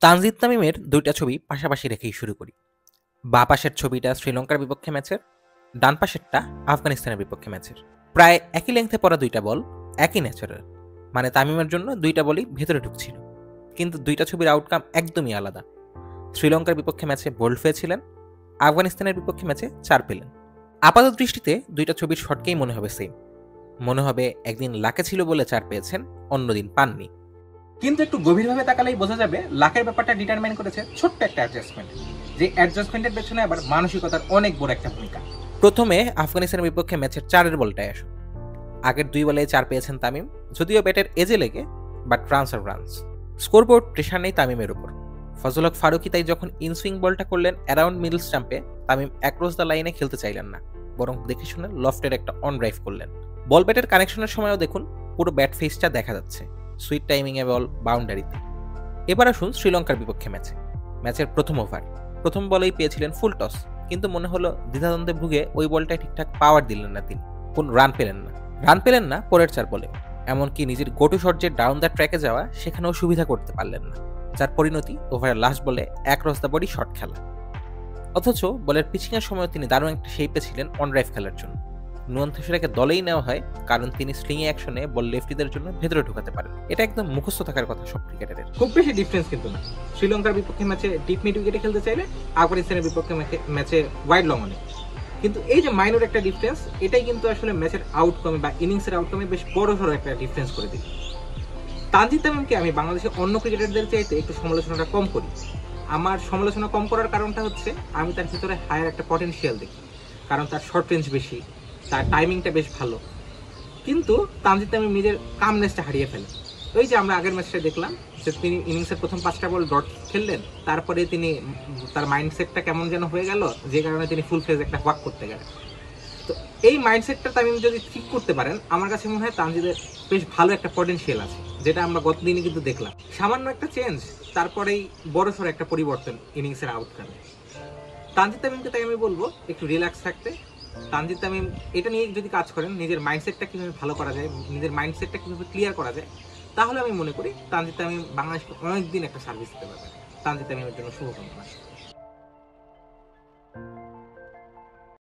তানজিদ তামিমের দুইটা ছবি পাশাপাশি রেখেই শুরু করি। বাঁ পাশের ছবিটা শ্রীলঙ্কার বিপক্ষে ম্যাচের, ডান পাশেরটা আফগানিস্তানের বিপক্ষে ম্যাচের। প্রায় একই লেংথে পড়া দুইটা বল, একই ন্যাচারাল। মানে তামিমের জন্য দুইটা বলই ভেতরে ঢুকছিল। কিন্তু দুইটা ছবির আউটকাম একদমই আলাদা। শ্রীলঙ্কার বিপক্ষে ম্যাচে বোল্ড পেয়েছিলেন, আফগানিস্তানের বিপক্ষে ম্যাচে 4 পেলেন। আপাত দৃষ্টিতে দুইটা ছবির শটকেই মনে হবে সেম। মনে হবে একদিন লাকে ছিল বলে 4 পেয়েছেন, অন্যদিন পাননি। কিন্তু একটু গভীরভাবে তাকালেই বোঝা যাবে লাকের ব্যাপারটা ডিটারমাইন করেছে ছোট্ট একটা অ্যাডজাস্টমেন্ট, যে অ্যাডজাস্টমেন্টের পেছনে আবার মানসিকতার অনেক বড় একটা ভূমিকা। প্রথমে আফগানিস্তানের বিপক্ষে ম্যাচের 4-এর বলটায় আসুন। আগের 2 বলে 4 পেয়েছেন তামিম, যদিও ব্যাটের এজে লেগে, বাট রানস আর রানস। স্কোরবোর্ড প্রেশার নেই তামিমের উপর। ফজল হক ফারুকি তাই যখন ইনসুইং বলটা করলেন অ্যারাউন্ড মিডল স্টাম্পে, তামিম অ্যাক্রস দ্য লাইনে খেলতে চাইলেন না, বরং দেখে শুনে লফটের একটা অন ড্রাইভ করলেন। বল ব্যাটের কানেকশনের সময়ও দেখুন পুরো ব্যাট ফেসটা দেখা যাচ্ছে, সুইট টাইমিং এ বল বাউন্ডারিতে। এবার আসুন শ্রীলঙ্কার বিপক্ষে ম্যাচের প্রথম ওভার, প্রথম বলেই পেয়েছিলেন ফুল টস, কিন্তু মনে হলো দ্বিধাদ্বন্দ্বে ভুগে ওই বলটায় ঠিকঠাক পাওয়ার দিলেন না তিনি, কোন রান পেলেন না পরের 4 বলে। এমনকি নিজের গোটু শট যে ডাউন দ্য ট্র্যাকে যাওয়া, সেখানেও সুবিধা করতে পারলেন না, যার পরিণতি ওভারের লাস্ট বলে অ্যাক্রস দ্য বডি শট খেলা। অথচ বলের পিচিং এর সময় তিনি দারুণ একটা শেপে ছিলেন অন ড্রাইভ খেলার জন্য। নুয়ান থেসেরাকে দলেই নেওয়া হয় কারণ তিনি স্লিং অ্যাকশনে বল লেফটিদের জন্য ভেতরে ঢোকাতে পারেন। এটা একদম মুখস্থ থাকার কথা সব ক্রিকেটারের। খুব বেশি ডিফারেন্স কিন্তু না। শ্রীলঙ্কার বিপক্ষে ম্যাচে ডিপ মিড উইকেটে খেলতে চাইলে, আফগানিস্তানের বিপক্ষে ম্যাচে ওয়াইড লং অনে। কিন্তু এই যে মাইনর একটা ডিফারেন্স, এটাই কিন্তু আসলে ম্যাচের আউটকামে বা ইনিংসের আউটকামে বেশ বড়সড় একটা ডিফারেন্স করে দিল। তানজিদ তামিমকে আমি বাংলাদেশের অন্য ক্রিকেটারদের চাইতে একটু সমালোচনাটা কম করি। আমার সমালোচনা কম করার কারণটা হচ্ছে আমি তার ভিতরে হায়ার একটা পটেনশিয়াল দেখি, কারণ তার শর্ট রেঞ্জ বেশি, তার টাইমিংটা বেশ ভালো। কিন্তু তানজিদ তামিম নিজের কামনেসটা হারিয়ে ফেলে। ওই যে আমরা আগের ম্যাচটা দেখলাম যে তিনি ইনিংসের প্রথম 5টা বল ডট খেললেন, তারপরে তিনি তার মাইন্ডসেটটা কেমন যেন হয়ে গেল, যে কারণে তিনি ফুল ফেজ একটা ওয়াক করতে গেলেন। তো এই মাইন্ডসেটটা তামিম যদি ঠিক করতে পারেন, আমার কাছে মনে হয় তানজিদের বেশ ভালো একটা পটেনশিয়াল আছে, যেটা আমরা গতদিনে কিন্তু দেখলাম। সামান্য একটা চেঞ্জ, তারপরেই বড়সড় একটা পরিবর্তন ইনিংসের আউটকামে। তানজিদ তামিমকে তাই আমি বলবো একটু রিল্যাক্স থাকতে। তানজিদ তামিম এটা নিয়ে যদি কাজ করেন, নিজের মাইন্ডসেটটা কিভাবে ভালো করা যায়, নিজের মাইন্ডসেটটা কিভাবে ক্লিয়ার করা যায়, তাহলে আমি মনে করি তানজিদ তামিম বাংলাদেশকে অনেকদিন একটা সার্ভিস দিতে পারবে। তানজিদ তামিমের জন্য শুভকামনা।